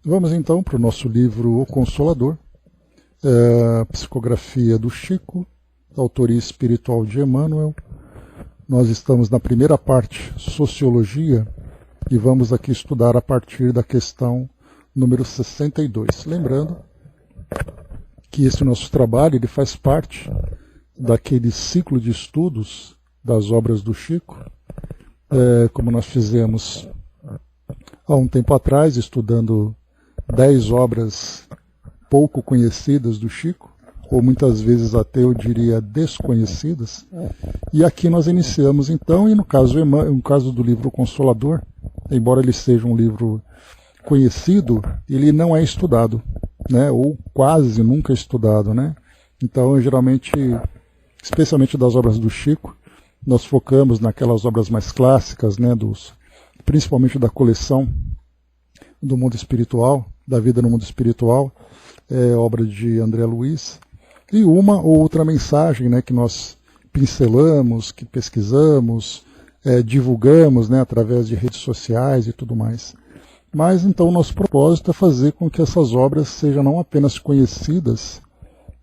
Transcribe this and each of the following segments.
Vamos então para o nosso livro O Consolador, psicografia do Chico, autoria espiritual de Emmanuel. Nós estamos na primeira parte, Sociologia, e vamos aqui estudar a partir da questão número 62. Lembrando que esse nosso trabalho ele faz parte daquele ciclo de estudos das obras do Chico, como nós fizemos há um tempo atrás, estudando 10 obras pouco conhecidas do Chico, ou muitas vezes até eu diria desconhecidas. E aqui nós iniciamos então, e no caso do livro Consolador, embora ele seja um livro conhecido, ele não é estudado, né? Ou quase nunca estudado, né? Então, geralmente, especialmente das obras do Chico, nós focamos naquelas obras mais clássicas, né? Principalmente da coleção do mundo espiritual, da vida no mundo espiritual, obra de André Luiz, e uma ou outra mensagem, né, que nós pincelamos, que pesquisamos, divulgamos, né, através de redes sociais e tudo mais. Mas então o nosso propósito é fazer com que essas obras sejam não apenas conhecidas,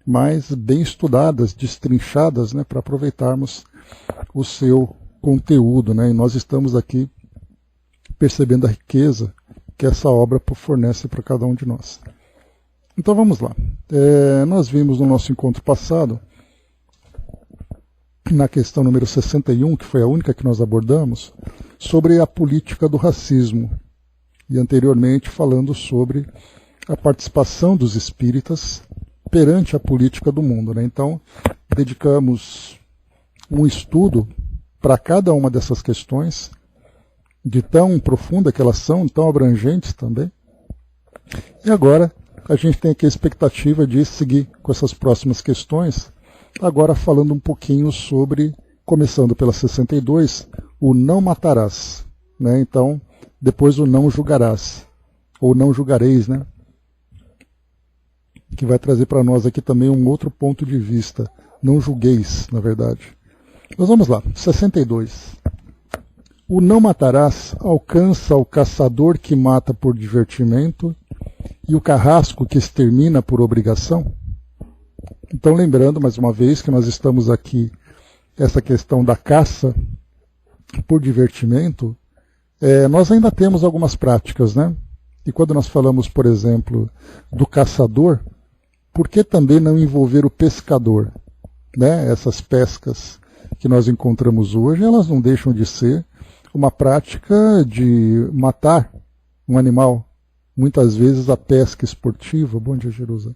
mas bem estudadas, destrinchadas, né, para aproveitarmos o seu conteúdo, né, e nós estamos aqui percebendo a riqueza que essa obra fornece para cada um de nós. Então vamos lá. Nós vimos no nosso encontro passado, na questão número 61, que foi a única que nós abordamos, sobre a política do racismo. E anteriormente falando sobre a participação dos espíritas perante a política do mundo, né? Então, dedicamos um estudo para cada uma dessas questões, de tão profunda que elas são, tão abrangentes também. E agora a gente tem aqui a expectativa de seguir com essas próximas questões, agora falando um pouquinho sobre, começando pela 62, o não matarás, né? Então, depois o não julgarás, ou não julgareis, né? Que vai trazer para nós aqui também um outro ponto de vista, não julgueis, na verdade. Mas vamos lá, 62. O não matarás alcança o caçador que mata por divertimento e o carrasco que extermina por obrigação? Então, lembrando mais uma vez que nós estamos aqui, essa questão da caça por divertimento, nós ainda temos algumas práticas, né? E quando nós falamos, por exemplo, do caçador, por que também não envolver o pescador? Né? Essas pescas que nós encontramos hoje, elas não deixam de ser uma prática de matar um animal. Muitas vezes a pesca esportiva, bom dia Jerusa,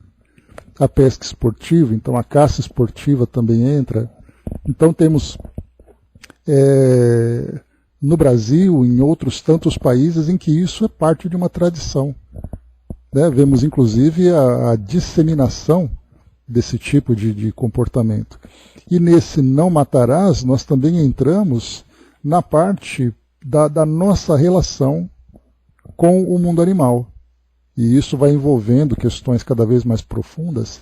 a pesca esportiva, então a caça esportiva também entra. Então temos no Brasil, em outros tantos países em que isso é parte de uma tradição. Né? Vemos inclusive a disseminação desse tipo de comportamento. E nesse não matarás, nós também entramos na parte da nossa relação com o mundo animal. E isso vai envolvendo questões cada vez mais profundas,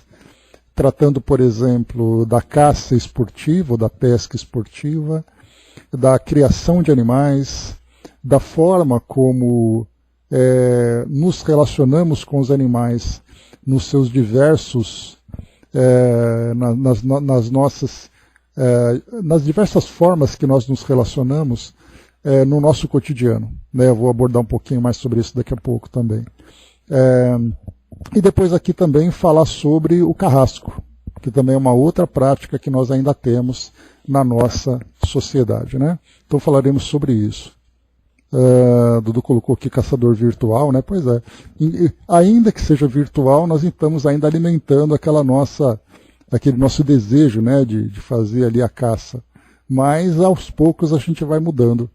tratando, por exemplo, da caça esportiva, ou da pesca esportiva, da criação de animais, da forma como nos relacionamos com os animais nos seus diversos, nas diversas formas que nós nos relacionamos no nosso cotidiano. Né? Eu vou abordar um pouquinho mais sobre isso daqui a pouco também. E depois aqui também falar sobre o carrasco, que também é uma outra prática que nós ainda temos na nossa sociedade. Né? Então falaremos sobre isso. Dudu colocou aqui caçador virtual, né? Pois é. Ainda que seja virtual, nós estamos ainda alimentando aquele nosso desejo, né, de fazer ali a caça. Mas aos poucos a gente vai mudando,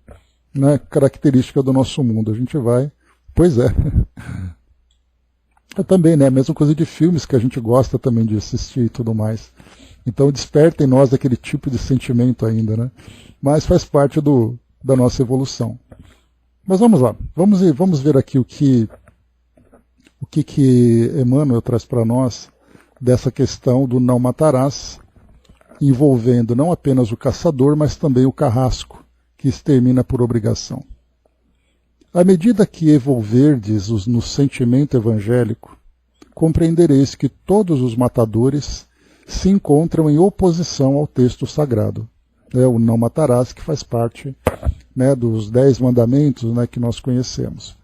né? Característica do nosso mundo. A gente vai. Pois é. Também, né? A mesma coisa de filmes que a gente gosta também de assistir e tudo mais. Então desperta em nós aquele tipo de sentimento ainda, né? Mas faz parte da nossa evolução. Mas vamos lá, vamos ver aqui o que Emmanuel traz para nós dessa questão do não matarás, envolvendo não apenas o caçador, mas também o carrasco, que extermina por obrigação. À medida que evolverdes no sentimento evangélico, compreendereis que todos os matadores se encontram em oposição ao texto sagrado. O não matarás, que faz parte dos 10 mandamentos que nós conhecemos.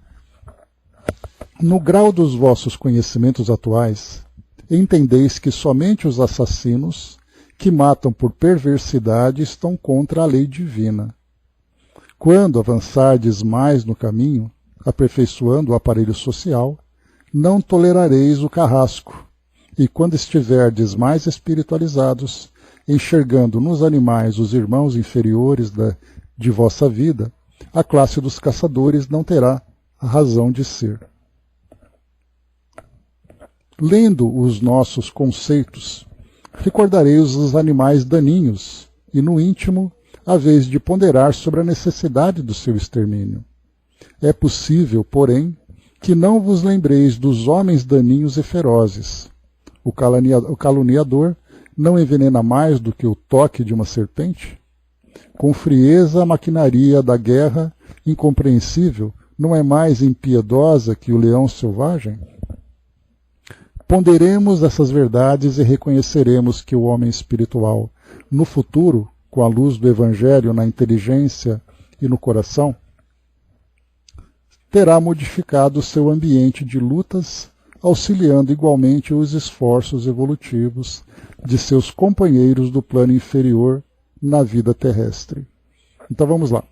No grau dos vossos conhecimentos atuais, entendeis que somente os assassinos que matam por perversidade estão contra a lei divina. Quando avançardes mais no caminho, aperfeiçoando o aparelho social, não tolerareis o carrasco, e quando estiverdes mais espiritualizados, enxergando nos animais os irmãos inferiores de vossa vida, a classe dos caçadores não terá a razão de ser. Lendo os nossos conceitos, recordareis os animais daninhos, e no íntimo, a vez de ponderar sobre a necessidade do seu extermínio. É possível, porém, que não vos lembreis dos homens daninhos e ferozes. O caluniador não envenena mais do que o toque de uma serpente? Com frieza a maquinaria da guerra, incompreensível, não é mais impiedosa que o leão selvagem? Ponderemos essas verdades e reconheceremos que o homem espiritual, no futuro, com a luz do Evangelho na inteligência e no coração, terá modificado seu ambiente de lutas, auxiliando igualmente os esforços evolutivos de seus companheiros do plano inferior na vida terrestre. Então vamos lá.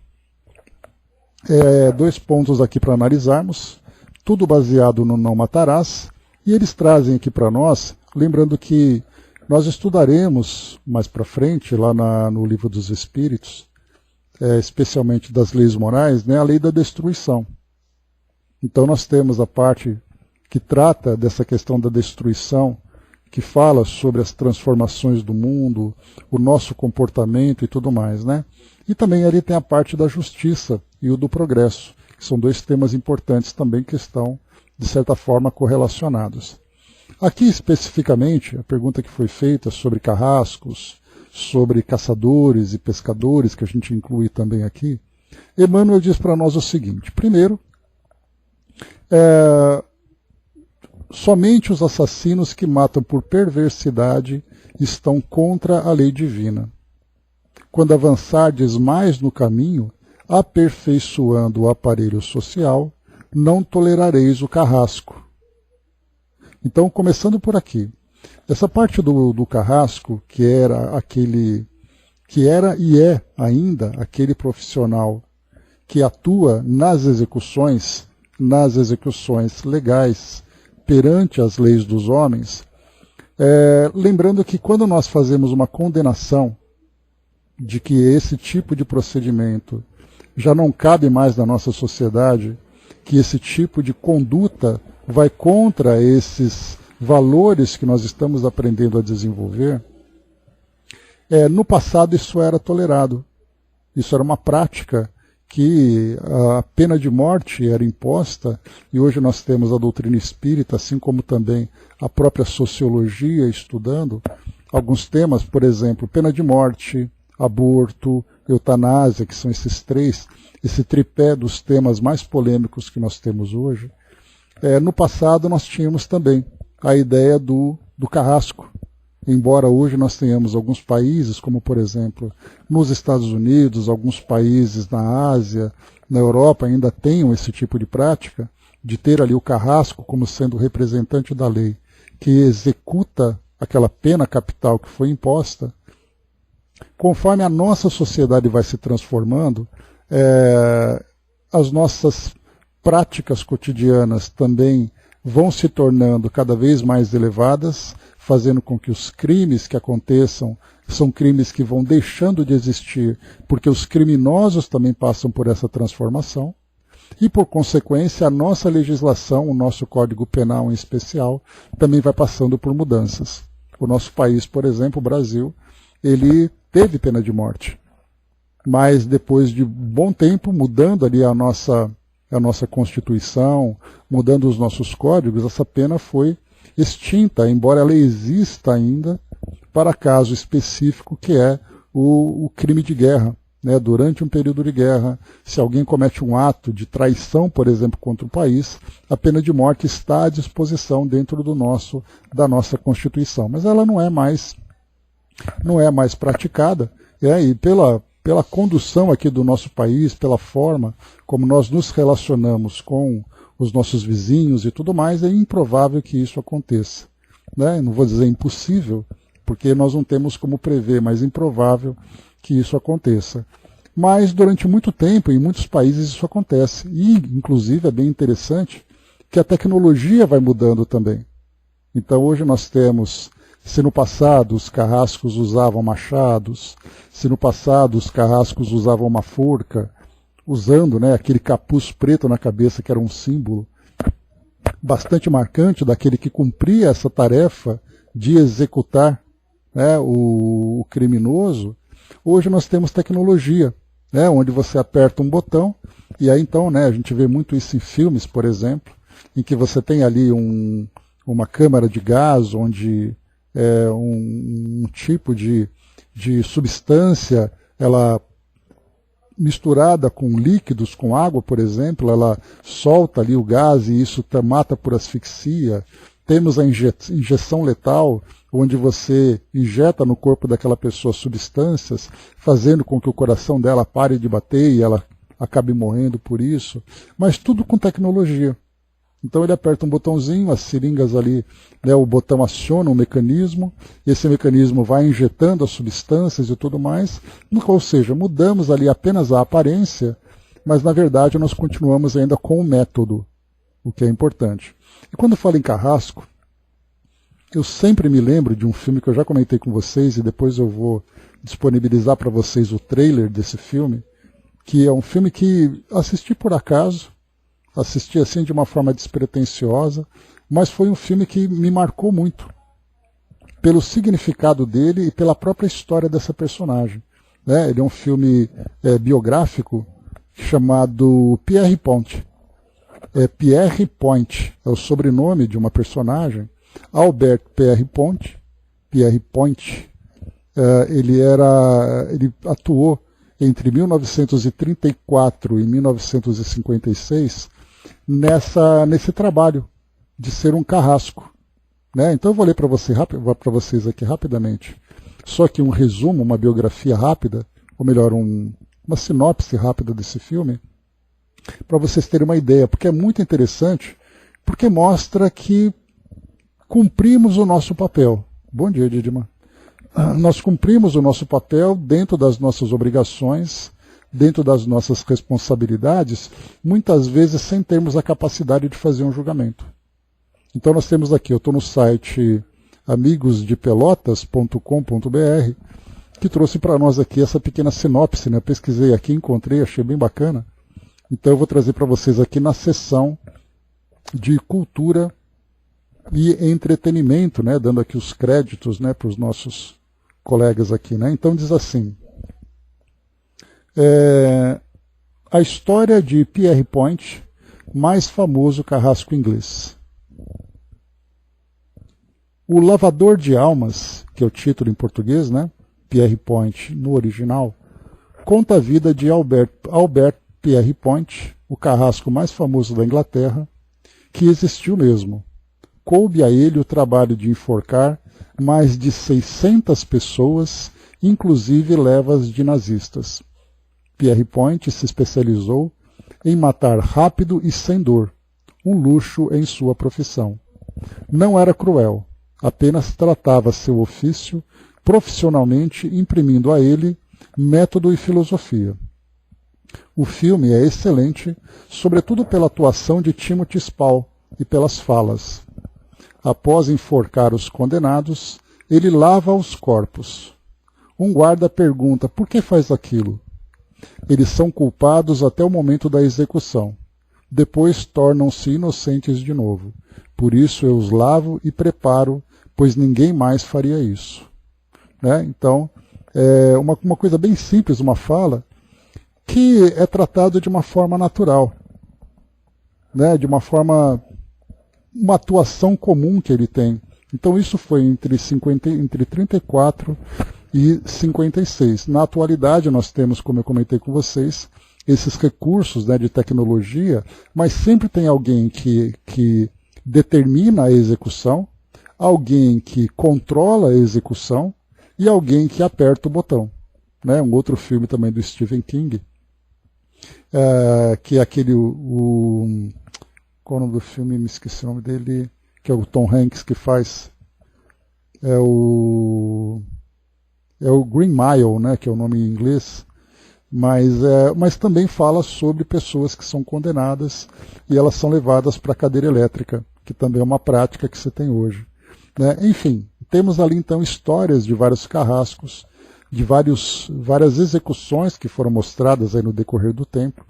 2 pontos aqui para analisarmos, tudo baseado no não matarás, e eles trazem aqui para nós, lembrando que nós estudaremos mais para frente, lá no Livro dos Espíritos, especialmente das leis morais, a lei da destruição. Então nós temos a parte que trata dessa questão da destruição, que fala sobre as transformações do mundo, o nosso comportamento e tudo mais, E também ali tem a parte da justiça e o do progresso, que são 2 temas importantes também que estão, de certa forma, correlacionados. Aqui, especificamente, a pergunta que foi feita sobre carrascos, sobre caçadores e pescadores, que a gente inclui também aqui, Emmanuel diz para nós o seguinte: primeiro, somente os assassinos que matam por perversidade estão contra a lei divina. Quando avançardes mais no caminho, aperfeiçoando o aparelho social, não tolerareis o carrasco. Então, começando por aqui, essa parte do carrasco, que era e é ainda aquele profissional que atua nas execuções legais, perante as leis dos homens, lembrando que quando nós fazemos uma condenação de que esse tipo de procedimento já não cabe mais na nossa sociedade, que esse tipo de conduta vai contra esses valores que nós estamos aprendendo a desenvolver, no passado isso era tolerado. Isso era uma prática que a pena de morte era imposta, e hoje nós temos a doutrina espírita, assim como também a própria sociologia estudando alguns temas, por exemplo, pena de morte, aborto, eutanásia, que são esse tripé dos temas mais polêmicos que nós temos hoje. No passado nós tínhamos também a ideia do carrasco. Embora hoje nós tenhamos alguns países, como por exemplo nos Estados Unidos, alguns países na Ásia, na Europa ainda tenham esse tipo de prática, de ter ali o carrasco como sendo o representante da lei, que executa aquela pena capital que foi imposta. Conforme a nossa sociedade vai se transformando, as nossas práticas cotidianas também vão se tornando cada vez mais elevadas, fazendo com que os crimes que aconteçam são crimes que vão deixando de existir, porque os criminosos também passam por essa transformação, e por consequência a nossa legislação, o nosso Código Penal em especial, também vai passando por mudanças. O nosso país, por exemplo, o Brasil, ele teve pena de morte, mas depois de bom tempo, mudando ali a nossa Constituição, mudando os nossos códigos, essa pena foi extinta, embora ela exista ainda para caso específico, que é o crime de guerra, né, durante um período de guerra, se alguém comete um ato de traição, por exemplo, contra o país, a pena de morte está à disposição dentro da nossa Constituição. Mas ela não é mais praticada, e pela condução aqui do nosso país, pela forma como nós nos relacionamos com os nossos vizinhos e tudo mais, é improvável que isso aconteça. Né? Não vou dizer impossível, porque nós não temos como prever, mas improvável que isso aconteça. Mas durante muito tempo, em muitos países, isso acontece. E, inclusive, é bem interessante que a tecnologia vai mudando também. Então, hoje nós temos, se no passado os carrascos usavam machados, se no passado os carrascos usavam uma forca, usando, né, aquele capuz preto na cabeça que era um símbolo bastante marcante daquele que cumpria essa tarefa de executar, né, o criminoso, hoje nós temos tecnologia, né, onde você aperta um botão, e aí então, né, a gente vê muito isso em filmes, por exemplo, em que você tem ali uma câmara de gás, onde um tipo de substância, ela misturada com líquidos, com água, por exemplo, ela solta ali o gás e isso mata por asfixia. Temos a injeção letal, onde você injeta no corpo daquela pessoa substâncias, fazendo com que o coração dela pare de bater e ela acabe morrendo por isso. Mas tudo com tecnologia. Então ele aperta um botãozinho, as seringas ali, né, o botão aciona um mecanismo, e esse mecanismo vai injetando as substâncias e tudo mais, ou seja, mudamos ali apenas a aparência, mas na verdade nós continuamos ainda com o método, o que é importante. E quando eu falo em carrasco, eu sempre me lembro de um filme que eu já comentei com vocês, e depois eu vou disponibilizar para vocês o trailer desse filme, que é um filme que assisti por acaso, assisti assim de uma forma despretensiosa, mas foi um filme que me marcou muito, pelo significado dele e pela própria história dessa personagem. Né? Ele é um filme biográfico chamado Pierre Point. Pierre Point é o sobrenome de uma personagem, Albert Pierre Point. Pierre Point, ele atuou entre 1934 e 1956 nesse trabalho de ser um carrasco. Né? Então eu vou ler para vocês aqui rapidamente, só que um resumo, uma biografia rápida, ou melhor, uma sinopse rápida desse filme, para vocês terem uma ideia, porque é muito interessante, porque mostra que cumprimos o nosso papel. Bom dia, Didima. Nós cumprimos o nosso papel dentro das nossas obrigações, dentro das nossas responsabilidades, muitas vezes sem termos a capacidade de fazer um julgamento. Então nós temos aqui, eu estou no site amigosdepelotas.com.br, que trouxe para nós aqui essa pequena sinopse, né? Pesquisei aqui, encontrei, achei bem bacana. Então eu vou trazer para vocês aqui na seção de cultura e entretenimento, né? Dando aqui os créditos, né, para os nossos colegas aqui. Né? Então diz assim, a história de Pierre Point, mais famoso carrasco inglês. O Lavador de Almas, que é o título em português, né? Pierre Point no original, conta a vida de Albert Pierre Point, o carrasco mais famoso da Inglaterra, que existiu mesmo. Coube a ele o trabalho de enforcar mais de 600 pessoas, inclusive levas de nazistas. Pierre Point se especializou em matar rápido e sem dor, um luxo em sua profissão. Não era cruel, apenas tratava seu ofício profissionalmente, imprimindo a ele método e filosofia. O filme é excelente, sobretudo pela atuação de Timothy Spall e pelas falas. Após enforcar os condenados, ele lava os corpos. Um guarda pergunta por que faz aquilo. Eles são culpados até o momento da execução. Depois tornam-se inocentes de novo. Por isso eu os lavo e preparo, pois ninguém mais faria isso. Né? Então, é uma coisa bem simples, uma fala, que é tratado de uma forma natural. Né? De uma forma, uma atuação comum que ele tem. Então isso foi entre 34 e 56. Na atualidade nós temos, como eu comentei com vocês, esses recursos, né, de tecnologia, mas sempre tem alguém que determina a execução, alguém que controla a execução e alguém que aperta o botão. Né? Um outro filme também do Stephen King, que é aquele... qual é o nome do filme? Me esqueci o nome dele, que é o Tom Hanks que faz. É o Green Mile, né, que é o nome em inglês, mas também fala sobre pessoas que são condenadas e elas são levadas para a cadeira elétrica, que também é uma prática que se tem hoje. Né? Enfim, temos ali então histórias de vários carrascos, de várias execuções que foram mostradas aí no decorrer do tempo.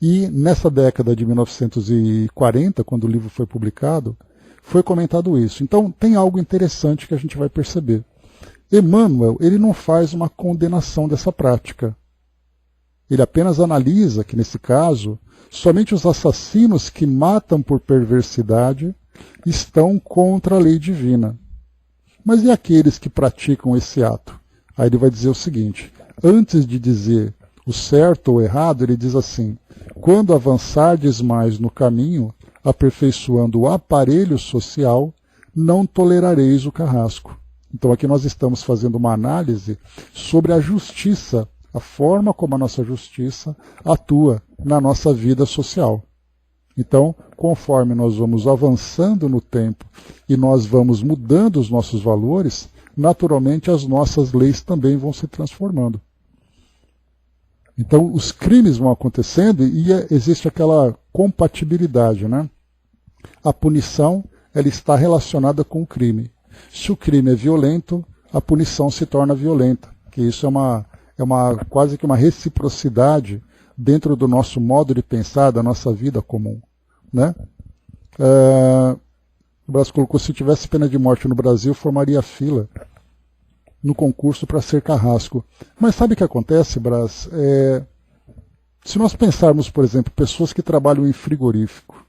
E nessa década de 1940, quando o livro foi publicado, foi comentado isso. Então tem algo interessante que a gente vai perceber. Emmanuel, ele não faz uma condenação dessa prática. Ele apenas analisa que, nesse caso, somente os assassinos que matam por perversidade estão contra a lei divina. Mas e aqueles que praticam esse ato? Aí ele vai dizer o seguinte, antes de dizer o certo ou errado, ele diz assim, quando avançardes mais no caminho, aperfeiçoando o aparelho social, não tolerareis o carrasco. Então aqui nós estamos fazendo uma análise sobre a justiça, a forma como a nossa justiça atua na nossa vida social. Então, conforme nós vamos avançando no tempo e nós vamos mudando os nossos valores, naturalmente as nossas leis também vão se transformando. Então os crimes vão acontecendo e existe aquela compatibilidade, né? A punição ela está relacionada com o crime. Se o crime é violento, a punição se torna violenta, que isso é quase que uma reciprocidade dentro do nosso modo de pensar, da nossa vida comum. Né? O Brás colocou, se tivesse pena de morte no Brasil, formaria fila no concurso para ser carrasco. Mas sabe o que acontece, Brás? Se nós pensarmos, por exemplo, pessoas que trabalham em frigorífico,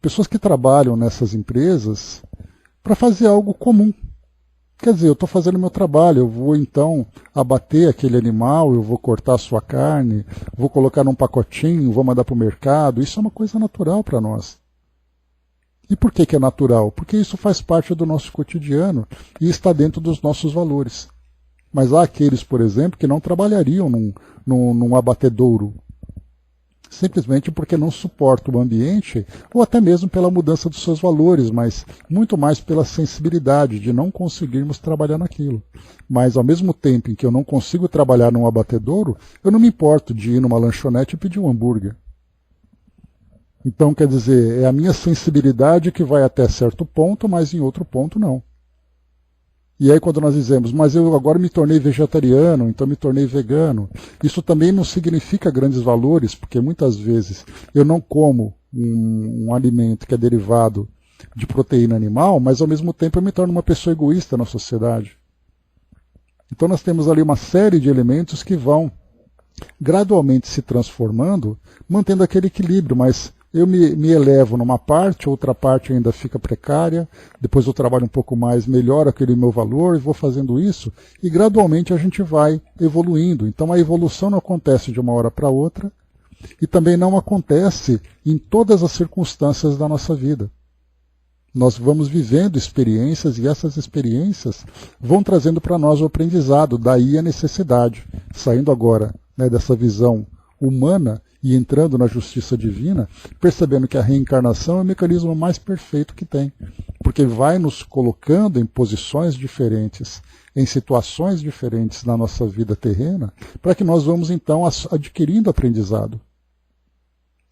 pessoas que trabalham nessas empresas para fazer algo comum. Quer dizer, eu estou fazendo meu trabalho, eu vou então abater aquele animal, eu vou cortar a sua carne, vou colocar num pacotinho, vou mandar para o mercado. Isso é uma coisa natural para nós. E por que é natural? Porque isso faz parte do nosso cotidiano e está dentro dos nossos valores. Mas há aqueles, por exemplo, que não trabalhariam num abatedouro, simplesmente porque não suportam o ambiente, ou até mesmo pela mudança dos seus valores, mas muito mais pela sensibilidade de não conseguirmos trabalhar naquilo. Mas ao mesmo tempo em que eu não consigo trabalhar num abatedouro, eu não me importo de ir numa lanchonete e pedir um hambúrguer. Então, quer dizer, é a minha sensibilidade que vai até certo ponto, mas em outro ponto não. E aí quando nós dizemos, mas eu agora me tornei vegetariano, então me tornei vegano, isso também não significa grandes valores, porque muitas vezes eu não como um alimento que é derivado de proteína animal, mas ao mesmo tempo eu me torno uma pessoa egoísta na sociedade. Então nós temos ali uma série de elementos que vão gradualmente se transformando, mantendo aquele equilíbrio, mas eu me elevo numa parte, outra parte ainda fica precária, depois eu trabalho um pouco mais, melhoro aquele meu valor, vou fazendo isso, e gradualmente a gente vai evoluindo. Então a evolução não acontece de uma hora para outra, e também não acontece em todas as circunstâncias da nossa vida. Nós vamos vivendo experiências, e essas experiências vão trazendo para nós o aprendizado, daí a necessidade. Saindo agora, né, dessa visão humana, e entrando na justiça divina, percebendo que a reencarnação é o mecanismo mais perfeito que tem, porque vai nos colocando em posições diferentes, em situações diferentes na nossa vida terrena, para que nós vamos então adquirindo aprendizado,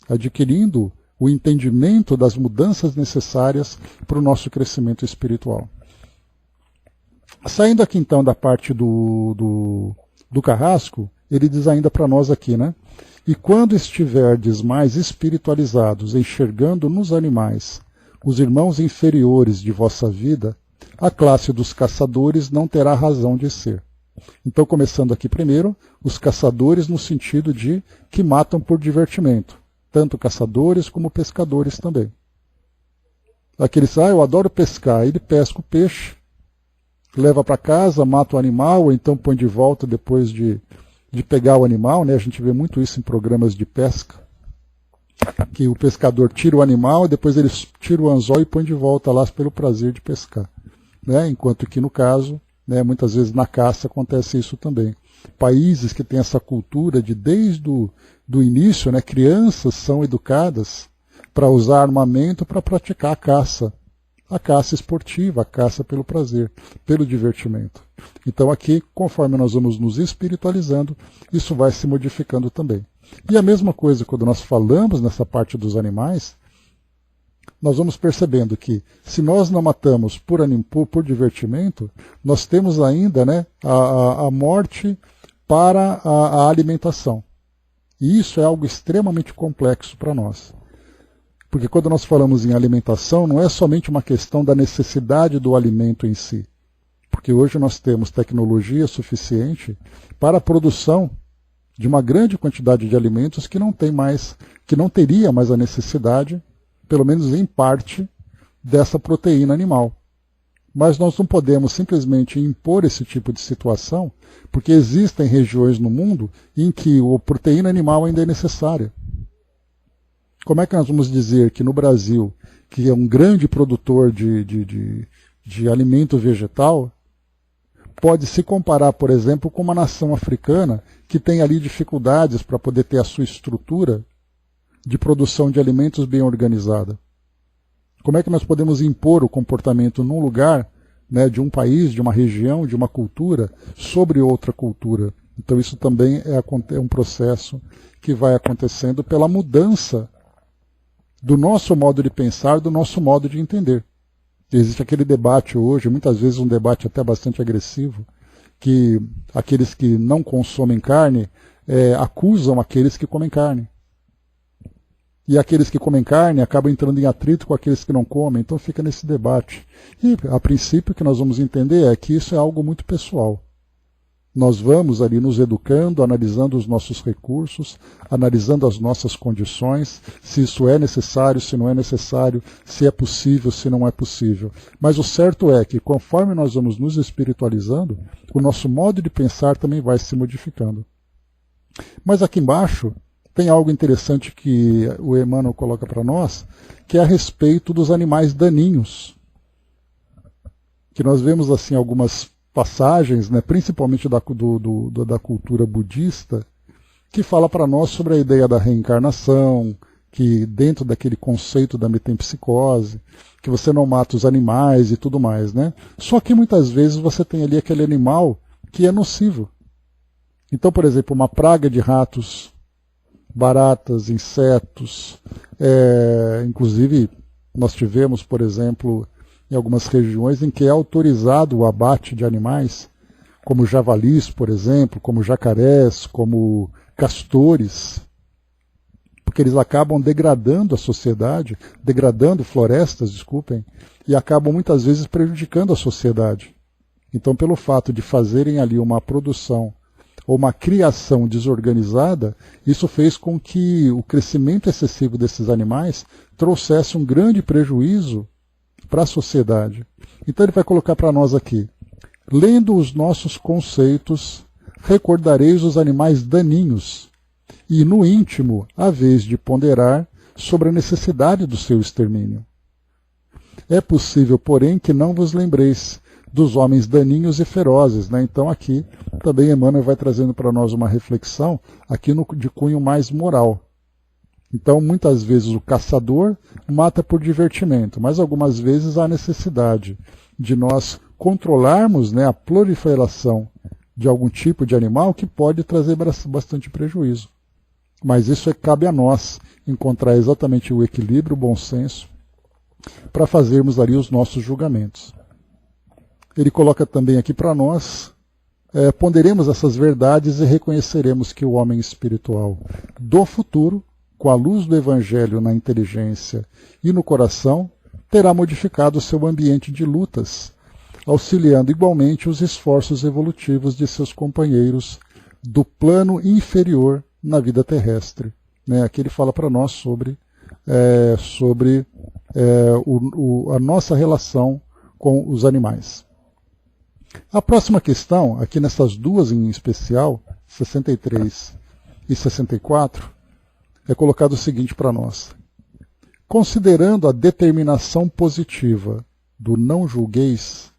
adquirindo o entendimento das mudanças necessárias para o nosso crescimento espiritual. Saindo aqui então da parte do carrasco, ele diz ainda para nós aqui, né? E quando estiverdes mais espiritualizados, enxergando nos animais os irmãos inferiores de vossa vida, a classe dos caçadores não terá razão de ser. Então, começando aqui primeiro, os caçadores no sentido de que matam por divertimento, tanto caçadores como pescadores também. Aqueles, eu adoro pescar, ele pesca o peixe, leva para casa, mata o animal, ou então põe de volta depois de pegar o animal, né? A gente vê muito isso em programas de pesca, que o pescador tira o animal, depois ele tira o anzol e põe de volta lá pelo prazer de pescar, né? Enquanto que no caso, né, muitas vezes na caça acontece isso também. Países que têm essa cultura de desde do início, né, crianças são educadas para usar armamento para praticar a caça esportiva, a caça pelo prazer, pelo divertimento. Então aqui, conforme nós vamos nos espiritualizando, isso vai se modificando também. E a mesma coisa quando nós falamos nessa parte dos animais, nós vamos percebendo que se nós não matamos por divertimento, nós temos ainda, né, a morte para a alimentação. E isso é algo extremamente complexo para nós. Porque quando nós falamos em alimentação, não é somente uma questão da necessidade do alimento em si. Porque hoje nós temos tecnologia suficiente para a produção de uma grande quantidade de alimentos que não teria mais a necessidade, pelo menos em parte, dessa proteína animal. Mas nós não podemos simplesmente impor esse tipo de situação, porque existem regiões no mundo em que a proteína animal ainda é necessária. Como é que nós vamos dizer que no Brasil, que é um grande produtor de alimento vegetal, pode se comparar, por exemplo, com uma nação africana que tem ali dificuldades para poder ter a sua estrutura de produção de alimentos bem organizada? Como é que nós podemos impor o comportamento num lugar, né, de um país, de uma região, de uma cultura, sobre outra cultura? Então isso também é um processo que vai acontecendo pela mudança do nosso modo de pensar, do nosso modo de entender. Existe aquele debate hoje, muitas vezes um debate até bastante agressivo, que aqueles que não consomem carne acusam aqueles que comem carne. E aqueles que comem carne acabam entrando em atrito com aqueles que não comem, então fica nesse debate. E, a princípio, o que nós vamos entender é que isso é algo muito pessoal. Nós vamos ali nos educando, analisando os nossos recursos, analisando as nossas condições, se isso é necessário, se não é necessário, se é possível, se não é possível. Mas o certo é que, conforme nós vamos nos espiritualizando, o nosso modo de pensar também vai se modificando. Mas aqui embaixo tem algo interessante que o Emmanuel coloca para nós, que é a respeito dos animais daninhos. Que nós vemos assim algumas passagens, né, principalmente da cultura budista, que fala para nós sobre a ideia da reencarnação, que dentro daquele conceito da metempsicose, que você não mata os animais e tudo mais, né? Só que muitas vezes você tem ali aquele animal que é nocivo. Então, por exemplo, uma praga de ratos, baratas, insetos, inclusive nós tivemos, por exemplo, em algumas regiões em que é autorizado o abate de animais, como javalis, por exemplo, como jacarés, como castores, porque eles acabam degradando a sociedade, degradando florestas, desculpem, e acabam muitas vezes prejudicando a sociedade. Então, pelo fato de fazerem ali uma produção ou uma criação desorganizada, isso fez com que o crescimento excessivo desses animais trouxesse um grande prejuízo para a sociedade. Então ele vai colocar para nós aqui: lendo os nossos conceitos, recordareis os animais daninhos, e no íntimo haveis de ponderar sobre a necessidade do seu extermínio. É possível, porém, que não vos lembreis dos homens daninhos e ferozes, né? Então aqui também Emmanuel vai trazendo para nós uma reflexão aqui de cunho mais moral. Então, muitas vezes o caçador mata por divertimento, mas algumas vezes há necessidade de nós controlarmos, né, a proliferação de algum tipo de animal que pode trazer bastante prejuízo. Mas isso cabe a nós encontrar exatamente o equilíbrio, o bom senso, para fazermos ali os nossos julgamentos. Ele coloca também aqui para nós, ponderemos essas verdades e reconheceremos que o homem espiritual do futuro, com a luz do Evangelho na inteligência e no coração, terá modificado seu ambiente de lutas, auxiliando igualmente os esforços evolutivos de seus companheiros do plano inferior na vida terrestre. Né? Aqui ele fala para nós sobre a nossa relação com os animais. A próxima questão, aqui nessas duas em especial, 63 e 64, é colocado o seguinte para nós. Considerando a determinação positiva do não julgueis,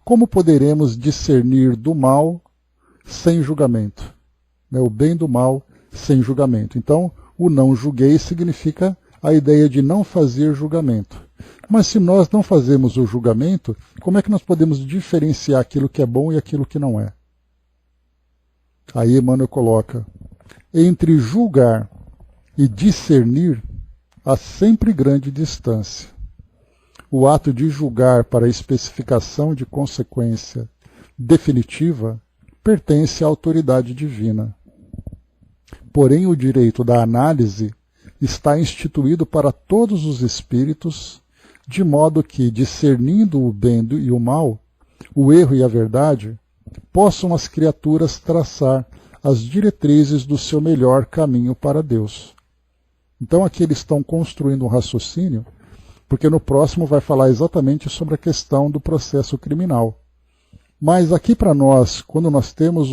como poderemos discernir do mal sem julgamento? O bem do mal sem julgamento. Então, o não julgueis significa a ideia de não fazer julgamento. Mas se nós não fazemos o julgamento, como é que nós podemos diferenciar aquilo que é bom e aquilo que não é? Aí Emmanuel coloca, entre julgar e discernir, há sempre grande distância. O ato de julgar para especificação de consequência definitiva pertence à autoridade divina. Porém, o direito da análise está instituído para todos os espíritos, de modo que, discernindo o bem e o mal, o erro e a verdade, possam as criaturas traçar as diretrizes do seu melhor caminho para Deus. Então aqui eles estão construindo um raciocínio, porque no próximo vai falar exatamente sobre a questão do processo criminal. Mas aqui para nós, quando nós temos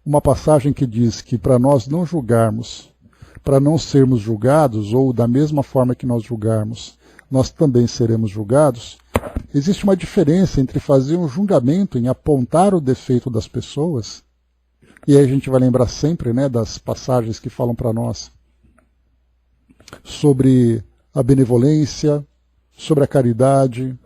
uma passagem que diz que para nós não julgarmos, para não sermos julgados, ou da mesma forma que nós julgarmos, nós também seremos julgados, existe uma diferença entre fazer um julgamento em apontar o defeito das pessoas, e aí a gente vai lembrar sempre, das passagens que falam para nós sobre a benevolência, sobre a caridade,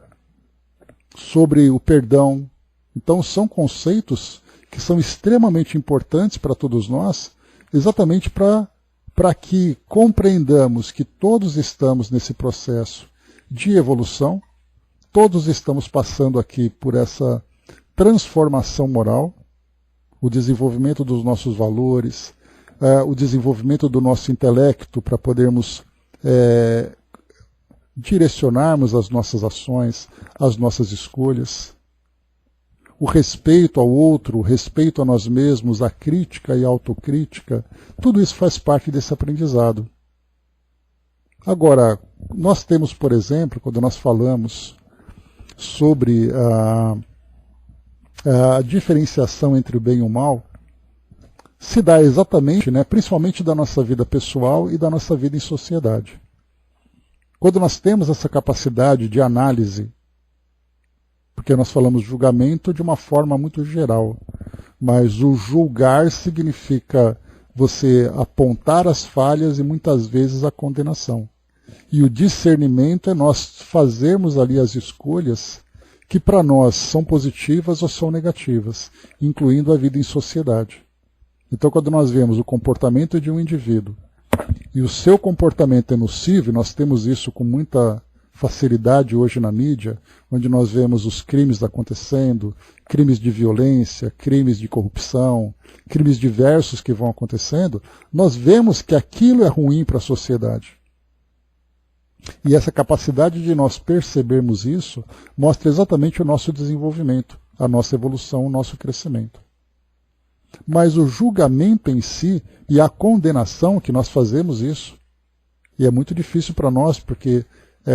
sobre o perdão. Então são conceitos que são extremamente importantes para todos nós, exatamente para que compreendamos que todos estamos nesse processo de evolução, todos estamos passando aqui por essa transformação moral, o desenvolvimento dos nossos valores, o desenvolvimento do nosso intelecto para podermos direcionarmos as nossas ações, as nossas escolhas, o respeito ao outro, o respeito a nós mesmos, a crítica e a autocrítica, tudo isso faz parte desse aprendizado. Agora, nós temos, por exemplo, quando nós falamos sobre a diferenciação entre o bem e o mal, se dá exatamente, principalmente da nossa vida pessoal e da nossa vida em sociedade. Quando nós temos essa capacidade de análise, porque nós falamos julgamento de uma forma muito geral, mas o julgar significa você apontar as falhas e muitas vezes a condenação. E o discernimento é nós fazermos ali as escolhas que para nós são positivas ou são negativas, incluindo a vida em sociedade. Então, quando nós vemos o comportamento de um indivíduo e o seu comportamento é nocivo, e nós temos isso com muita facilidade hoje na mídia, onde nós vemos os crimes acontecendo, crimes de violência, crimes de corrupção, crimes diversos que vão acontecendo, nós vemos que aquilo é ruim para a sociedade. E essa capacidade de nós percebermos isso mostra exatamente o nosso desenvolvimento, a nossa evolução, o nosso crescimento. Mas o julgamento em si e a condenação, que nós fazemos isso, e é muito difícil para nós, porque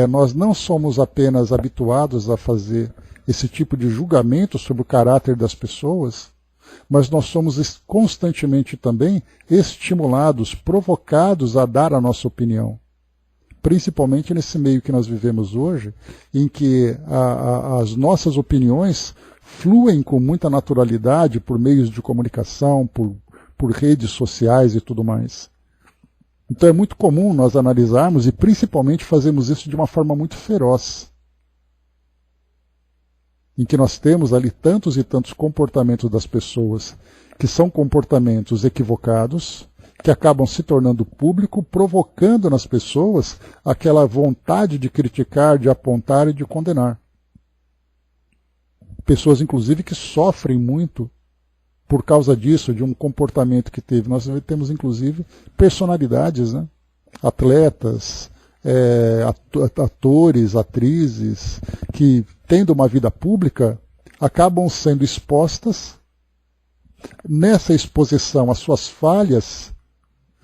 nós não somos apenas habituados a fazer esse tipo de julgamento sobre o caráter das pessoas, mas nós somos constantemente também estimulados, provocados a dar a nossa opinião. Principalmente nesse meio que nós vivemos hoje, em que as nossas opiniões fluem com muita naturalidade por meios de comunicação, por redes sociais e tudo mais. Então é muito comum nós analisarmos e principalmente fazemos isso de uma forma muito feroz, em que nós temos ali tantos e tantos comportamentos das pessoas que são comportamentos equivocados, que acabam se tornando público, provocando nas pessoas aquela vontade de criticar, de apontar e de condenar. Pessoas, inclusive, que sofrem muito por causa disso, de um comportamento que teve. Nós temos, inclusive, personalidades, atletas, atores, atrizes, que, tendo uma vida pública, acabam sendo expostas. Nessa exposição, as suas falhas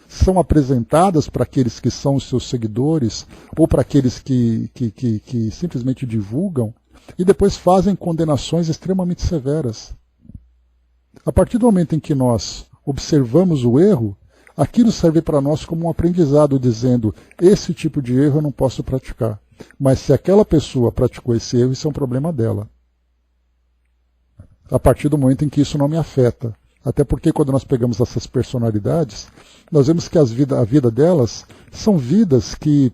são apresentadas para aqueles que são os seus seguidores ou para aqueles que simplesmente divulgam, e depois fazem condenações extremamente severas. A partir do momento em que nós observamos o erro, aquilo serve para nós como um aprendizado, dizendo, esse tipo de erro eu não posso praticar. Mas se aquela pessoa praticou esse erro, isso é um problema dela. A partir do momento em que isso não me afeta. Até porque quando nós pegamos essas personalidades, nós vemos que a vida delas são vidas que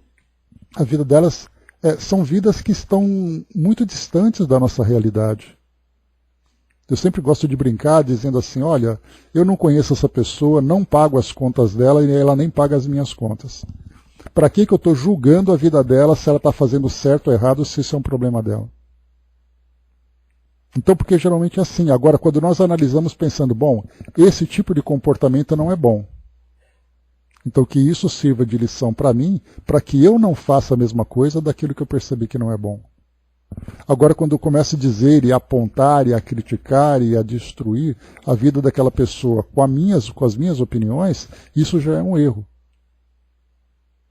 são vidas que estão muito distantes da nossa realidade. Eu sempre gosto de brincar dizendo assim, olha, eu não conheço essa pessoa, não pago as contas dela e ela nem paga as minhas contas. Para que eu estou julgando a vida dela, se ela está fazendo certo ou errado, se isso é um problema dela? Então, porque geralmente é assim. Agora, quando nós analisamos pensando, bom, esse tipo de comportamento não é bom. Então, que isso sirva de lição para mim, para que eu não faça a mesma coisa daquilo que eu percebi que não é bom. Agora, quando eu começo a dizer e a apontar e a criticar e a destruir a vida daquela pessoa com as minhas opiniões, isso já é um erro.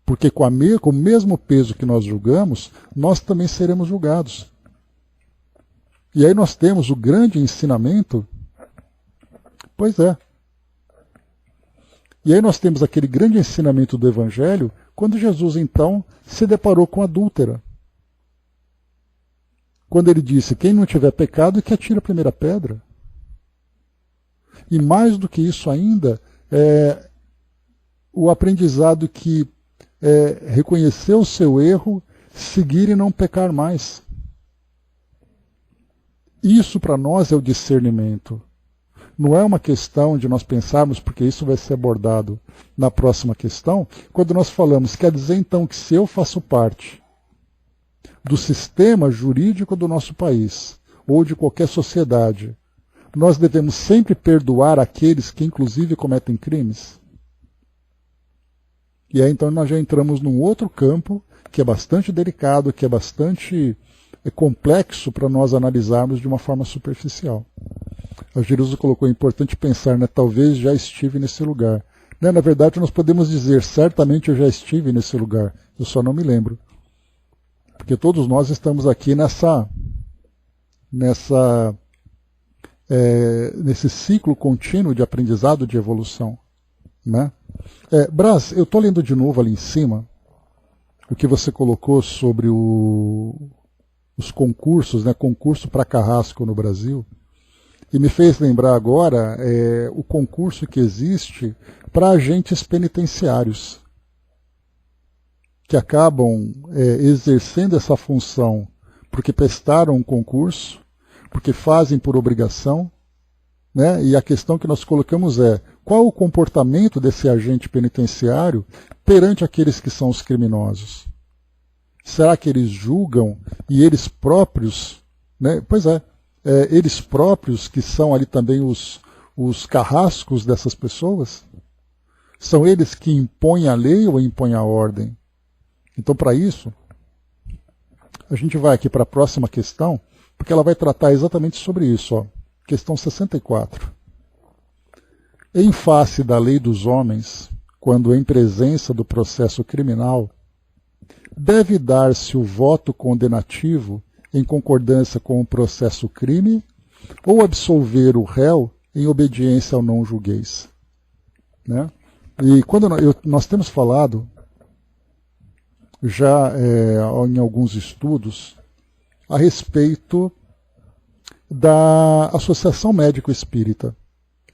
Porque com o mesmo peso que nós julgamos, nós também seremos julgados. E aí nós temos o grande ensinamento, pois é. E aí nós temos aquele grande ensinamento do Evangelho, quando Jesus então se deparou com a adúltera. Quando ele disse, quem não tiver pecado, que atire a primeira pedra. E mais do que isso ainda, o aprendizado que reconhecer o seu erro, seguir e não pecar mais. Isso para nós é o discernimento. Não é uma questão de nós pensarmos, porque isso vai ser abordado na próxima questão, quando nós falamos, quer dizer então que se eu faço parte do sistema jurídico do nosso país, ou de qualquer sociedade, nós devemos sempre perdoar aqueles que inclusive cometem crimes? E aí então nós já entramos num outro campo, que é bastante delicado, que é bastante complexo para nós analisarmos de uma forma superficial. A Jerusa colocou, é importante pensar, né, talvez já estive nesse lugar. Né, na verdade, nós podemos dizer, certamente eu já estive nesse lugar, eu só não me lembro. Porque todos nós estamos aqui nesse ciclo contínuo de aprendizado, de evolução. Né? Brás, eu estou lendo de novo ali em cima o que você colocou sobre os concursos, né, concurso para carrasco no Brasil, e me fez lembrar agora o concurso que existe para agentes penitenciários, que acabam exercendo essa função porque prestaram um concurso, porque fazem por obrigação, né? E a questão que nós colocamos é, qual o comportamento desse agente penitenciário perante aqueles que são os criminosos? Será que eles julgam e eles próprios, né? Pois é, eles próprios que são ali também os carrascos dessas pessoas? São eles que impõem a lei ou impõem a ordem? Então, para isso, a gente vai aqui para a próxima questão, porque ela vai tratar exatamente sobre isso. Ó. Questão 64. Em face da lei dos homens, quando em presença do processo criminal, deve dar-se o voto condenativo em concordância com o processo crime ou absolver o réu em obediência ao não julgueis? Né? E quando nós temos falado já em alguns estudos a respeito da Associação Médico Espírita.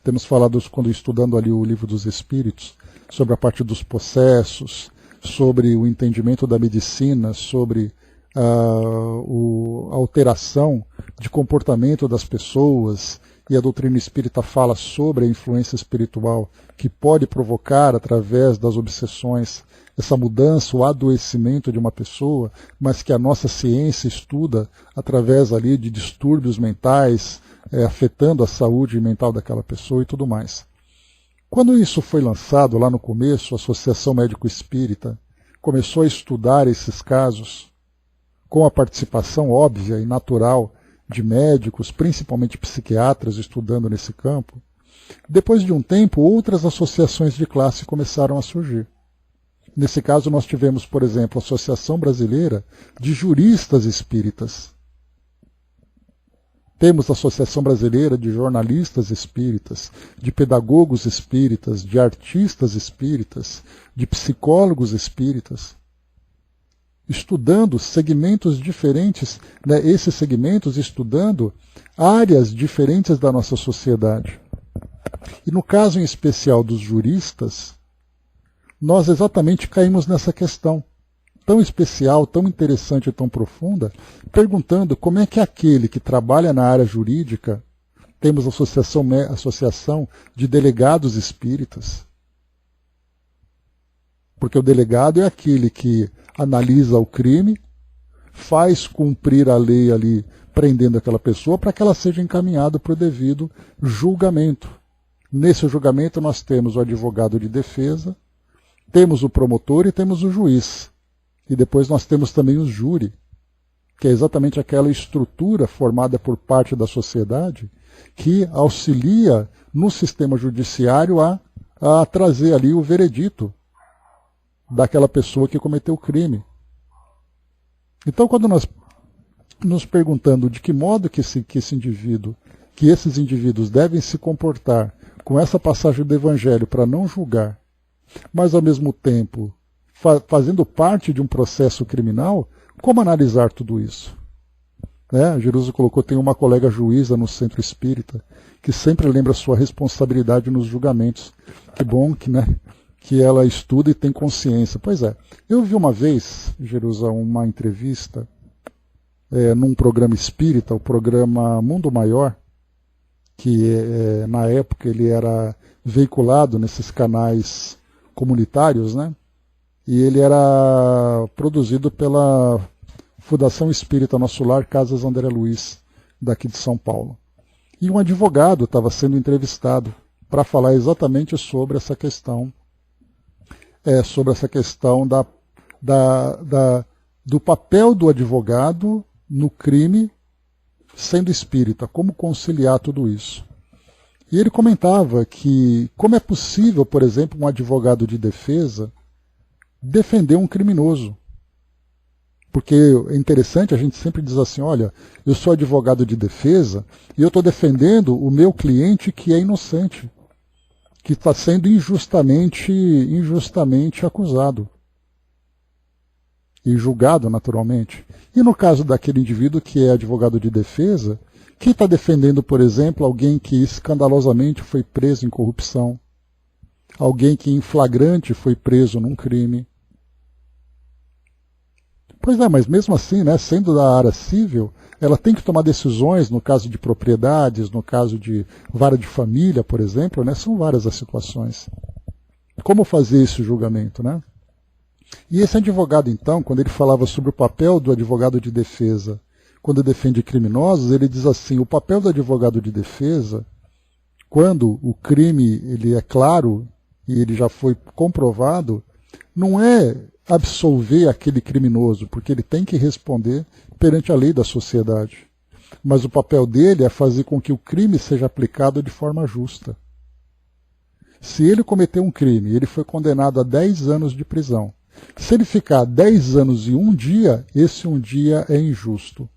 Temos falado, quando estudando ali o Livro dos Espíritos, sobre a parte dos processos, sobre o entendimento da medicina, sobre a alteração de comportamento das pessoas, e a doutrina espírita fala sobre a influência espiritual que pode provocar, através das obsessões, essa mudança, o adoecimento de uma pessoa, mas que a nossa ciência estuda através ali de distúrbios mentais, afetando a saúde mental daquela pessoa e tudo mais. Quando isso foi lançado lá no começo, a Associação Médico Espírita começou a estudar esses casos com a participação óbvia e natural de médicos, principalmente psiquiatras, estudando nesse campo. Depois de um tempo, outras associações de classe começaram a surgir. Nesse caso, nós tivemos, por exemplo, a Associação Brasileira de Juristas Espíritas, Temos a Associação Brasileira de Jornalistas Espíritas, de Pedagogos Espíritas, de Artistas Espíritas, de Psicólogos Espíritas, estudando segmentos diferentes, né, esses segmentos estudando áreas diferentes da nossa sociedade. E no caso em especial dos juristas, nós exatamente caímos nessa questão tão especial, tão interessante e tão profunda, perguntando como é que aquele que trabalha na área jurídica, temos a associação de delegados espíritas, porque o delegado é aquele que analisa o crime, faz cumprir a lei ali, prendendo aquela pessoa, para que ela seja encaminhada para o devido julgamento. Nesse julgamento nós temos o advogado de defesa, temos o promotor e temos o juiz. E depois nós temos também o júri, que é exatamente aquela estrutura formada por parte da sociedade que auxilia no sistema judiciário a trazer ali o veredito daquela pessoa que cometeu o crime. Então, quando nós nos perguntando de que modo que esses indivíduos devem se comportar com essa passagem do Evangelho para não julgar, mas ao mesmo tempo fazendo parte de um processo criminal, como analisar tudo isso? Né? A Jerusa colocou, tem uma colega juíza no Centro Espírita, que sempre lembra sua responsabilidade nos julgamentos. Que bom que, né, que ela estuda e tem consciência. Pois é, eu vi uma vez, Jerusa, uma entrevista num programa espírita, o programa Mundo Maior, que na época ele era veiculado nesses canais comunitários, né? E ele era produzido pela Fundação Espírita Nosso Lar, Casas André Luiz, daqui de São Paulo. E um advogado estava sendo entrevistado para falar exatamente sobre essa questão, do papel do advogado no crime sendo espírita, como conciliar tudo isso. E ele comentava que como é possível, por exemplo, um advogado de defesa defender um criminoso. Porque é interessante, a gente sempre diz assim, olha, eu sou advogado de defesa e eu estou defendendo o meu cliente que é inocente, que está sendo injustamente acusado e julgado naturalmente. E no caso daquele indivíduo que é advogado de defesa, que está defendendo, por exemplo, alguém que escandalosamente foi preso em corrupção, alguém que em flagrante foi preso num crime. Pois é, mas mesmo assim, né, sendo da área civil, ela tem que tomar decisões no caso de propriedades, no caso de vara de família, por exemplo, né, são várias as situações. Como fazer esse julgamento, né? E esse advogado, então, quando ele falava sobre o papel do advogado de defesa, quando defende criminosos, ele diz assim, o papel do advogado de defesa, quando o crime ele é claro e ele já foi comprovado, não é absolver aquele criminoso, porque ele tem que responder perante a lei da sociedade. Mas o papel dele é fazer com que o crime seja aplicado de forma justa. Se ele cometeu um crime e ele foi condenado a 10 anos de prisão, se ele ficar 10 anos e um dia, esse um dia é injusto.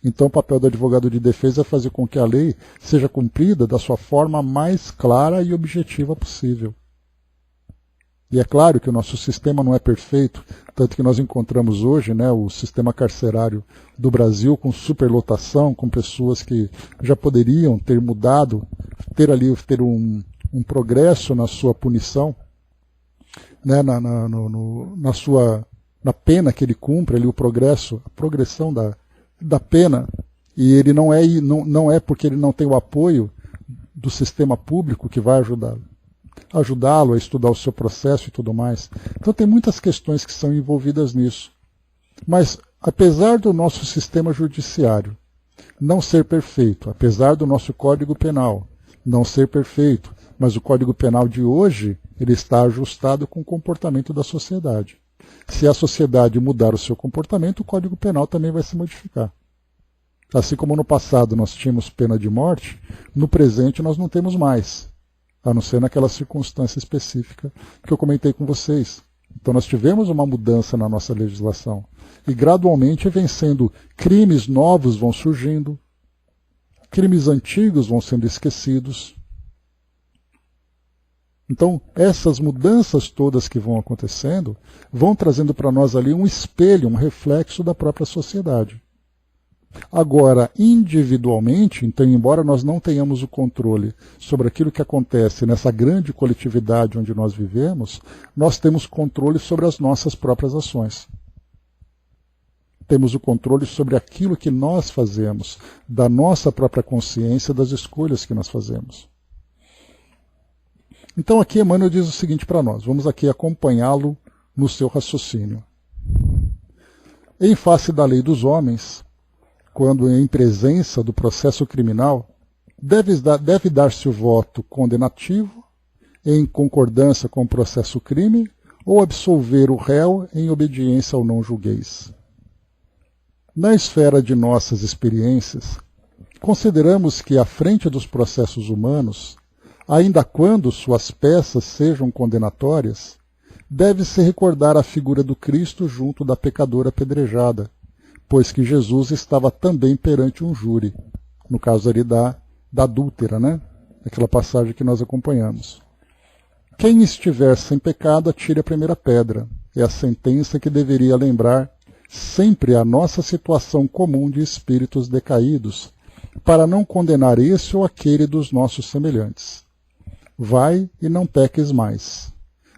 Então o papel do advogado de defesa é fazer com que a lei seja cumprida da sua forma mais clara e objetiva possível. E é claro que o nosso sistema não é perfeito, tanto que nós encontramos hoje, né, o sistema carcerário do Brasil com superlotação, com pessoas que já poderiam ter mudado, ter um progresso na sua punição, né, na pena que ele cumpre, ali, a progressão da pena, e ele não é porque ele não tem o apoio do sistema público que vai ajudá-lo a estudar o seu processo e tudo mais. Então tem muitas questões que são envolvidas nisso. Mas, apesar do nosso sistema judiciário não ser perfeito, apesar do nosso Código Penal não ser perfeito, mas o Código Penal de hoje ele está ajustado com o comportamento da sociedade. Se a sociedade mudar o seu comportamento, o Código Penal também vai se modificar. Assim como no passado nós tínhamos pena de morte, no presente nós não temos mais, a não ser naquela circunstância específica que eu comentei com vocês. Então nós tivemos uma mudança na nossa legislação. E gradualmente vencendo, crimes novos vão surgindo. crimes antigos vão sendo esquecidos. Então, essas mudanças todas que vão acontecendo vão trazendo para nós ali um espelho, um reflexo da própria sociedade. Agora, individualmente, então, embora nós não tenhamos o controle sobre aquilo que acontece nessa grande coletividade onde nós vivemos, nós temos controle sobre as nossas próprias ações. Temos o controle sobre aquilo que nós fazemos, da nossa própria consciência, das escolhas que nós fazemos. Então aqui Emmanuel diz o seguinte para nós, vamos aqui acompanhá-lo no seu raciocínio. Em face da lei dos homens, quando em presença do processo criminal, deve dar-se o voto condenativo em concordância com o processo crime ou absolver o réu em obediência ao não julgueis. Na esfera de nossas experiências, consideramos que à frente dos processos humanos, ainda quando suas peças sejam condenatórias, deve-se recordar a figura do Cristo junto da pecadora apedrejada, pois que Jesus estava também perante um júri, no caso ali da adúltera, né? Aquela passagem que nós acompanhamos. Quem estiver sem pecado, atire a primeira pedra. É a sentença que deveria lembrar sempre a nossa situação comum de espíritos decaídos, para não condenar esse ou aquele dos nossos semelhantes. Vai e não peques mais.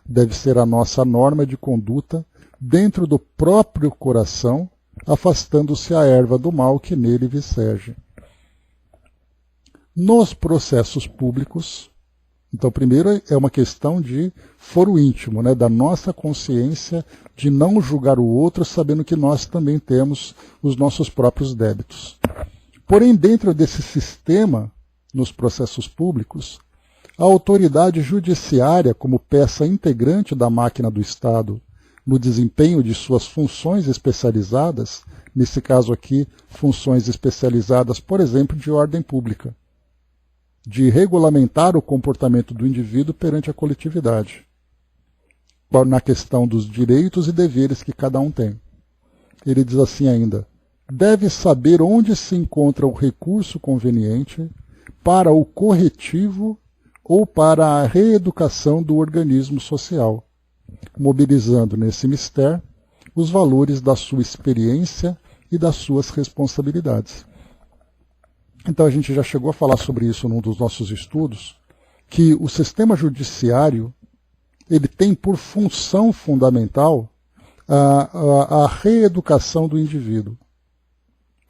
Deve ser a nossa norma de conduta dentro do próprio coração, afastando-se a erva do mal que nele viceja. Nos processos públicos, então primeiro é uma questão de foro íntimo, né, da nossa consciência de não julgar o outro, sabendo que nós também temos os nossos próprios débitos. Porém, dentro desse sistema, nos processos públicos, a autoridade judiciária, como peça integrante da máquina do Estado, no desempenho de suas funções especializadas, nesse caso aqui, funções especializadas, por exemplo, de ordem pública, de regulamentar o comportamento do indivíduo perante a coletividade, na questão dos direitos e deveres que cada um tem. Ele diz assim ainda, deve saber onde se encontra o recurso conveniente para o corretivo ou para a reeducação do organismo social, mobilizando nesse mistério os valores da sua experiência e das suas responsabilidades. Então a gente já chegou a falar sobre isso num dos nossos estudos, que o sistema judiciário ele tem por função fundamental a reeducação do indivíduo,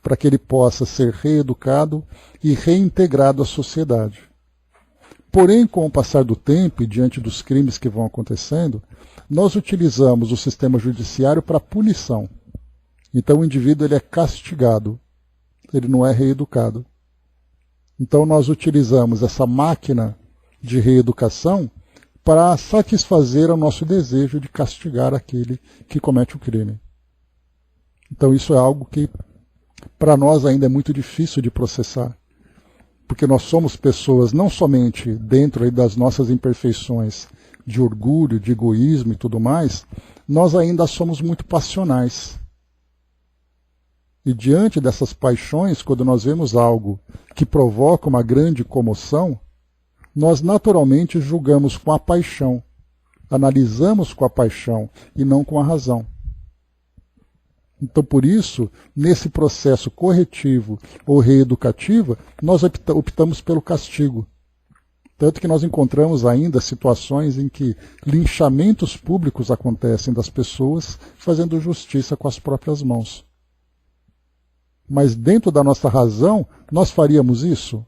para que ele possa ser reeducado e reintegrado à sociedade. Porém, com o passar do tempo e diante dos crimes que vão acontecendo, nós utilizamos o sistema judiciário para punição. Então o indivíduo ele é castigado, ele não é reeducado. Então nós utilizamos essa máquina de reeducação para satisfazer o nosso desejo de castigar aquele que comete o crime. Então isso é algo que para nós ainda é muito difícil de processar, porque nós somos pessoas não somente dentro aí das nossas imperfeições de orgulho, de egoísmo e tudo mais, nós ainda somos muito passionais. E diante dessas paixões, quando nós vemos algo que provoca uma grande comoção, nós naturalmente julgamos com a paixão, analisamos com a paixão e não com a razão. Então, por isso, nesse processo corretivo ou reeducativo, nós optamos pelo castigo. Tanto que nós encontramos ainda situações em que linchamentos públicos acontecem das pessoas fazendo justiça com as próprias mãos. Mas dentro da nossa razão, nós faríamos isso?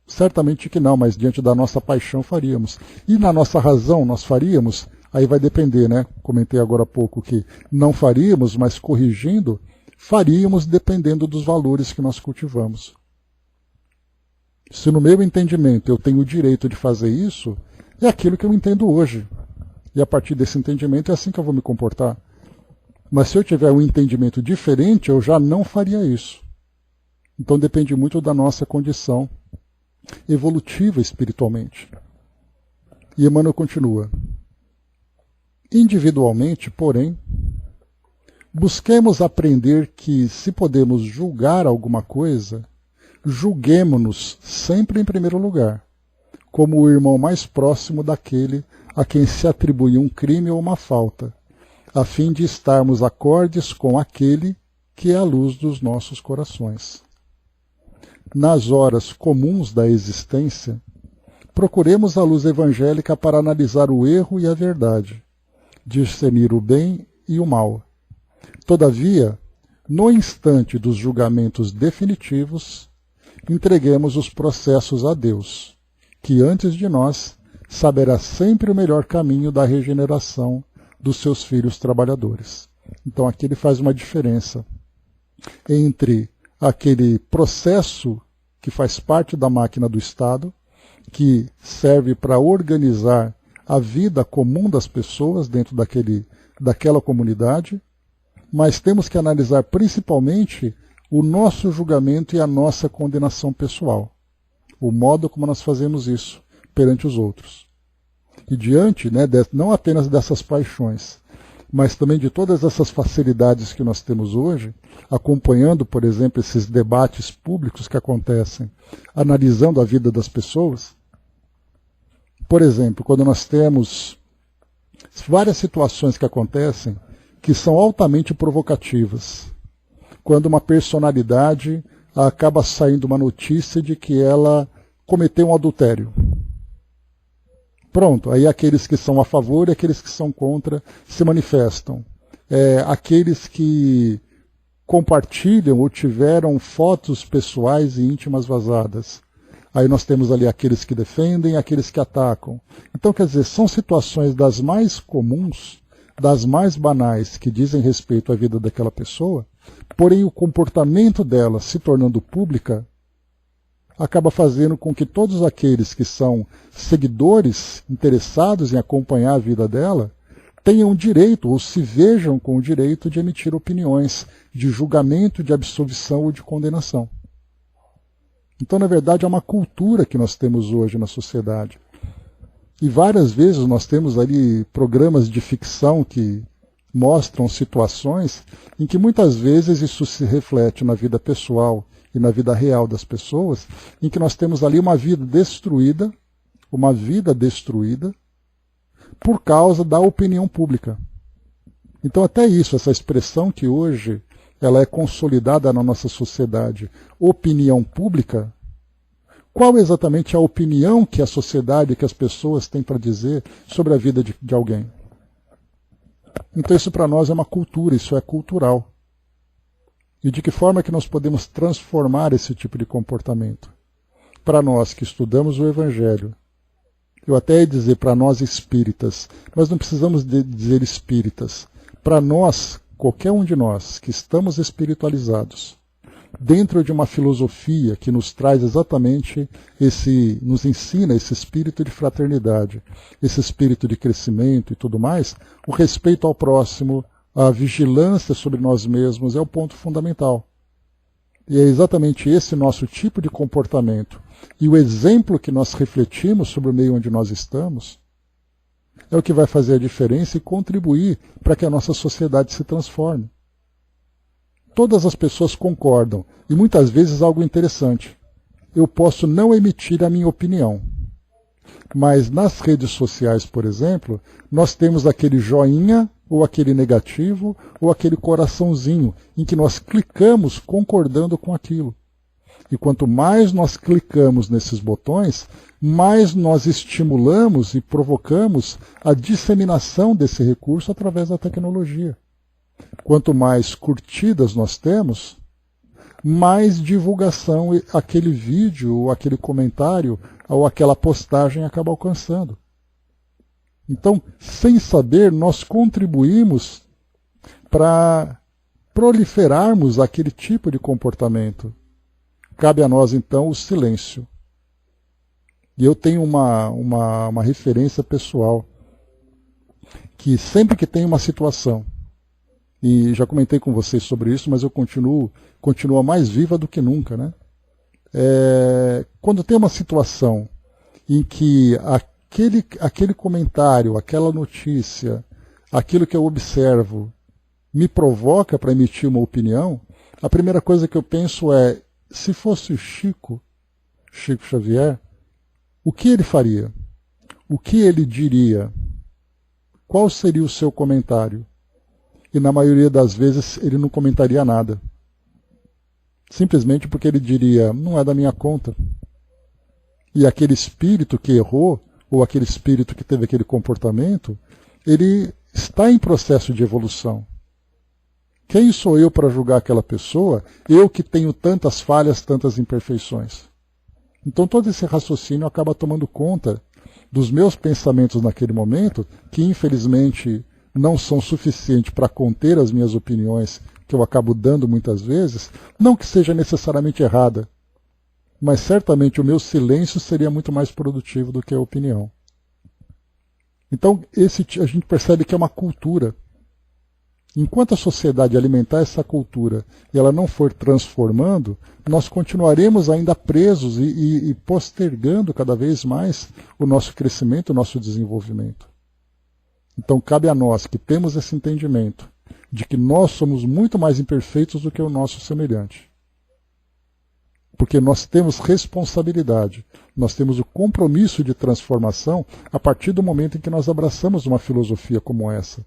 Certamente que não, mas diante da nossa paixão faríamos. E na nossa razão nós faríamos? Aí vai depender, né? Comentei agora há pouco que não faríamos, mas corrigindo, faríamos dependendo dos valores que nós cultivamos. Se no meu entendimento eu tenho o direito de fazer isso, é aquilo que eu entendo hoje. E a partir desse entendimento é assim que eu vou me comportar. Mas se eu tiver um entendimento diferente, eu já não faria isso. Então depende muito da nossa condição evolutiva espiritualmente. E Emmanuel continua. Individualmente, porém, busquemos aprender que, se podemos julgar alguma coisa, julguemo-nos sempre em primeiro lugar, como o irmão mais próximo daquele a quem se atribui um crime ou uma falta, a fim de estarmos acordes com aquele que é a luz dos nossos corações. Nas horas comuns da existência, procuremos a luz evangélica para analisar o erro e a verdade, discernir o bem e o mal. Todavia, no instante dos julgamentos definitivos, entreguemos os processos a Deus, que antes de nós saberá sempre o melhor caminho da regeneração dos seus filhos trabalhadores. Então aqui ele faz uma diferença entre aquele processo que faz parte da máquina do Estado, que serve para organizar a vida comum das pessoas dentro daquela comunidade, mas temos que analisar principalmente o nosso julgamento e a nossa condenação pessoal, o modo como nós fazemos isso perante os outros. E diante, não apenas dessas paixões, mas também de todas essas facilidades que nós temos hoje, acompanhando, por exemplo, esses debates públicos que acontecem, analisando a vida das pessoas. Por exemplo, quando nós temos várias situações que acontecem que são altamente provocativas. Quando uma personalidade acaba saindo uma notícia de que ela cometeu um adultério. Pronto, aí aqueles que são a favor e aqueles que são contra se manifestam. Aqueles que compartilham ou tiveram fotos pessoais e íntimas vazadas. Aí nós temos ali aqueles que defendem e aqueles que atacam. Então, quer dizer, são situações das mais comuns, das mais banais, que dizem respeito à vida daquela pessoa, porém o comportamento dela se tornando pública acaba fazendo com que todos aqueles que são seguidores, interessados em acompanhar a vida dela, tenham direito ou se vejam com o direito de emitir opiniões de julgamento, de absolvição ou de condenação. Então, na verdade, é uma cultura que nós temos hoje na sociedade. E várias vezes nós temos ali programas de ficção que mostram situações em que muitas vezes isso se reflete na vida pessoal e na vida real das pessoas, em que nós temos ali uma vida destruída por causa da opinião pública. Então até isso, essa expressão que hoje ela é consolidada na nossa sociedade, opinião pública, qual exatamente a opinião que a sociedade, que as pessoas têm para dizer sobre a vida de alguém? Então isso para nós é uma cultura, isso é cultural. E de que forma que nós podemos transformar esse tipo de comportamento? Para nós que estudamos o Evangelho, eu até ia dizer para nós espíritas, mas não precisamos dizer espíritas. Para nós, qualquer um de nós que estamos espiritualizados, dentro de uma filosofia que nos traz exatamente nos ensina esse espírito de fraternidade, esse espírito de crescimento e tudo mais, o respeito ao próximo, a vigilância sobre nós mesmos é o ponto fundamental. E é exatamente esse nosso tipo de comportamento e o exemplo que nós refletimos sobre o meio onde nós estamos é o que vai fazer a diferença e contribuir para que a nossa sociedade se transforme. Todas as pessoas concordam, e muitas vezes algo interessante. Eu posso não emitir a minha opinião, mas nas redes sociais, por exemplo, nós temos aquele joinha, ou aquele negativo, ou aquele coraçãozinho, em que nós clicamos concordando com aquilo. E quanto mais nós clicamos nesses botões, mais nós estimulamos e provocamos a disseminação desse recurso através da tecnologia. Quanto mais curtidas nós temos, mais divulgação aquele vídeo, ou aquele comentário, ou aquela postagem acaba alcançando. Então, sem saber, nós contribuímos para proliferarmos aquele tipo de comportamento. Cabe a nós, então, o silêncio. E eu tenho uma referência pessoal, que sempre que tem uma situação, e já comentei com vocês sobre isso, mas eu continua mais viva do que nunca, né? Quando tem uma situação em que aquele comentário, aquela notícia, aquilo que eu observo, me provoca para emitir uma opinião, a primeira coisa que eu penso é, se fosse o Chico Xavier, o que ele faria? O que ele diria? Qual seria o seu comentário? E na maioria das vezes ele não comentaria nada. Simplesmente porque ele diria, não é da minha conta. E aquele espírito que errou, ou aquele espírito que teve aquele comportamento, ele está em processo de evolução. Quem sou eu para julgar aquela pessoa, eu que tenho tantas falhas, tantas imperfeições? Então todo esse raciocínio acaba tomando conta dos meus pensamentos naquele momento, que infelizmente não são suficientes para conter as minhas opiniões, que eu acabo dando muitas vezes, não que seja necessariamente errada, mas certamente o meu silêncio seria muito mais produtivo do que a opinião. Então a gente percebe que é uma cultura. Enquanto a sociedade alimentar essa cultura e ela não for transformando, nós continuaremos ainda presos e postergando cada vez mais o nosso crescimento, o nosso desenvolvimento. Então cabe a nós que temos esse entendimento de que nós somos muito mais imperfeitos do que o nosso semelhante. Porque nós temos responsabilidade, nós temos o compromisso de transformação a partir do momento em que nós abraçamos uma filosofia como essa,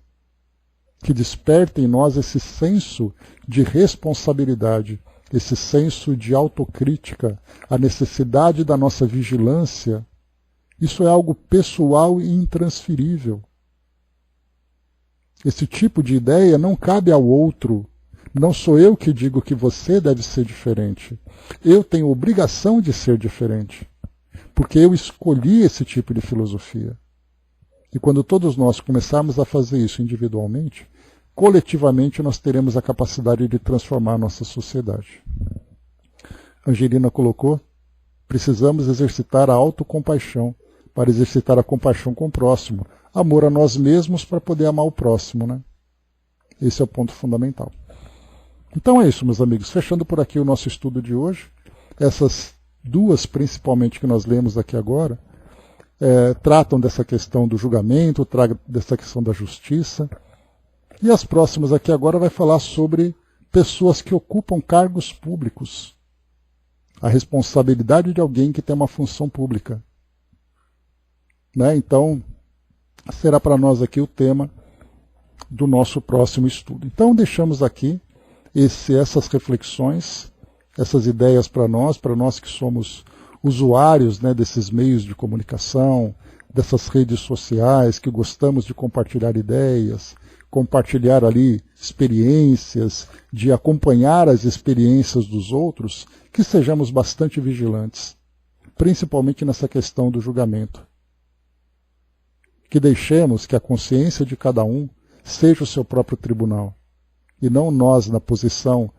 que desperta em nós esse senso de responsabilidade, esse senso de autocrítica, a necessidade da nossa vigilância. Isso é algo pessoal e intransferível. Esse tipo de ideia não cabe ao outro. Não sou eu que digo que você deve ser diferente. Eu tenho obrigação de ser diferente, porque eu escolhi esse tipo de filosofia. E quando todos nós começarmos a fazer isso individualmente, coletivamente nós teremos a capacidade de transformar a nossa sociedade. Angelina colocou, precisamos exercitar a autocompaixão para exercitar a compaixão com o próximo. Amor a nós mesmos para poder amar o próximo, né? Esse é o ponto fundamental. Então é isso, meus amigos. Fechando por aqui o nosso estudo de hoje, essas duas principalmente que nós lemos aqui agora, tratam dessa questão do julgamento, dessa questão da justiça. E as próximas aqui agora vai falar sobre pessoas que ocupam cargos públicos. A responsabilidade de alguém que tem uma função pública. Né? Então, será para nós aqui o tema do nosso próximo estudo. Então, deixamos aqui essas reflexões, essas ideias para nós que somos usuários, né, desses meios de comunicação, dessas redes sociais, que gostamos de compartilhar ideias, compartilhar ali experiências, de acompanhar as experiências dos outros, que sejamos bastante vigilantes, principalmente nessa questão do julgamento. Que deixemos que a consciência de cada um seja o seu próprio tribunal, e não nós na posição